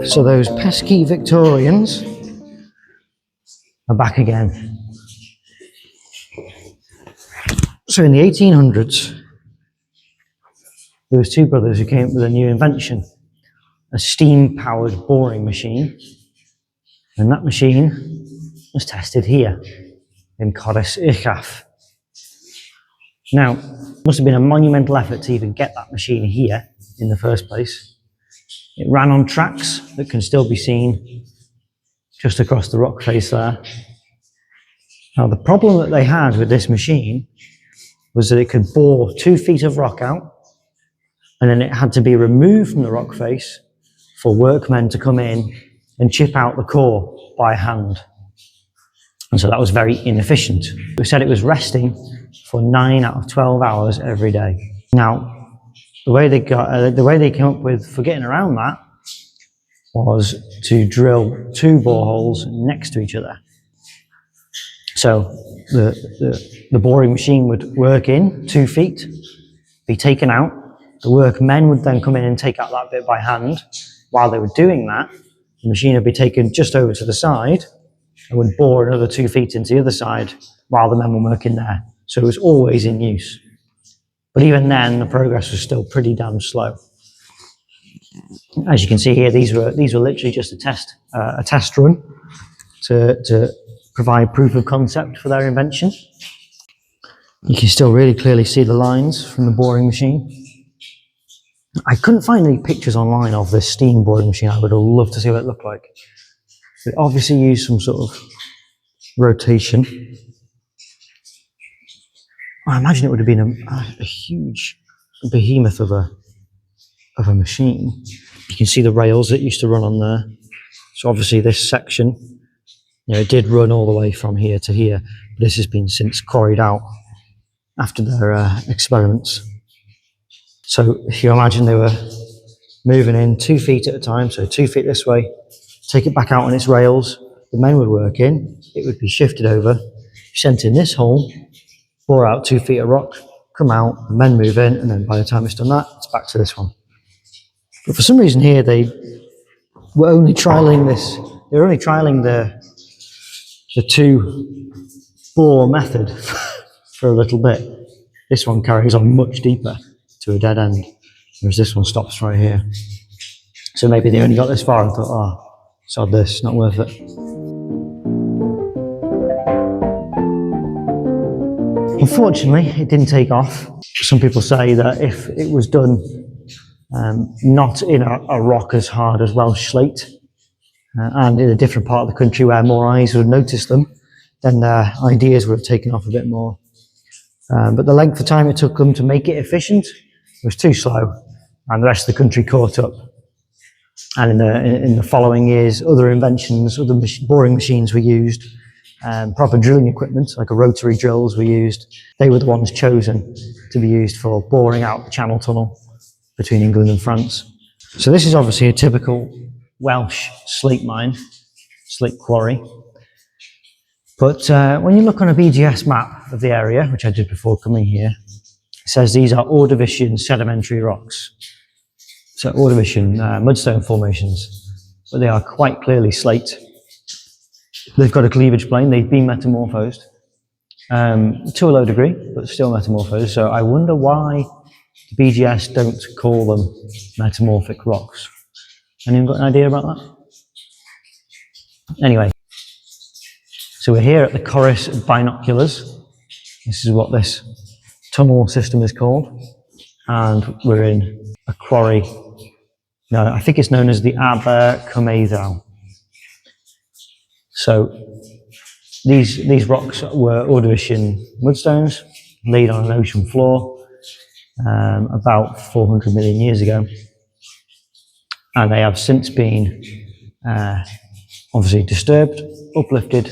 So those pesky Victorians are back again. So in the 1800s, there was two brothers who came up with a new invention, a steam-powered boring machine. And that machine was tested here in Corris. Now, it must have been a monumental effort to even get that machine here in the first place. It ran on tracks that can still be seen just across the rock face there. Now, the problem that they had with this machine was that it could bore 2 feet of rock out, and then it had to be removed from the rock face for workmen to come in and chip out the core by hand. And so that was very inefficient. We said it was resting for 9 out of 12 hours every day. Now, the way they came up with for getting around that was to drill 2 boreholes next to each other. So the boring machine would work in 2 feet, be taken out. The workmen would then come in and take out that bit by hand. While they were doing that, the machine would be taken just over to the side and would bore another 2 feet into the other side while the men were working there. So it was always in use. But even then, the progress was still pretty damn slow. As you can see here, these were literally just a test run to provide proof of concept for their invention. You can still really clearly see the lines from the boring machine. I couldn't find any pictures online of this steam boring machine. I would have loved to see what it looked like. It obviously used some sort of rotation. I imagine it would have been a huge behemoth of a machine. You can see the rails that used to run on there. So obviously this section, it did run all the way from here to here, but this has been since quarried out after their experiments. So if you imagine they were moving in 2 feet at a time, so 2 feet this way, take it back out on its rails, the men would work in, it would be shifted over, sent in this hole, bore out 2 feet of rock, come out, the men move in, and then by the time it's done that, it's back to this one. But for some reason here, they were only trialling the 2 bore method for a little bit. This one carries on much deeper to a dead end, whereas this one stops right here. So maybe they only got this far and thought, sod this, not worth it. Unfortunately, it didn't take off. Some people say that if it was done not in a rock as hard as Welsh slate, and in a different part of the country where more eyes would notice them, then their ideas would have taken off a bit more. But the length of time it took them to make it efficient was too slow, and the rest of the country caught up. And in the following years, other inventions, other boring machines were used, proper drilling equipment, like rotary drills were used. They were the ones chosen to be used for boring out the Channel Tunnel between England and France. So this is obviously a typical Welsh slate mine, slate quarry. But when you look on a BGS map of the area, which I did before coming here, it says these are Ordovician sedimentary rocks. So Ordovician mudstone formations, but they are quite clearly slate. They've got a cleavage plane, they've been metamorphosed to a low degree, but still metamorphosed. So I wonder why the BGS don't call them metamorphic rocks. Anyone got an idea about that? Anyway, so we're here at the Corris Binoculars. This is what this tunnel system is called. And we're in a quarry. No, I think it's known as the Aber. So these rocks were Ordovician mudstones laid on an ocean floor about 400 million years ago. And they have since been obviously disturbed, uplifted,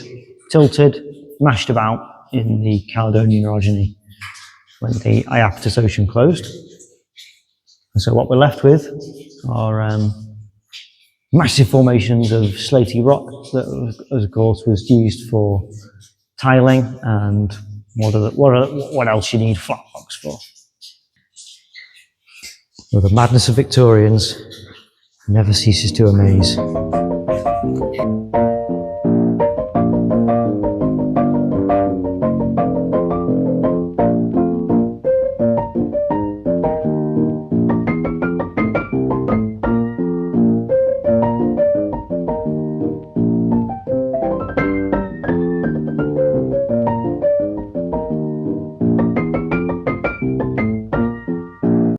tilted, mashed about in the Caledonian orogeny when the Iapetus Ocean closed. And so what we're left with are massive formations of slaty rock that, of course, was used for tiling and what else you need flat rocks for. Well, the madness of Victorians. never ceases to amaze.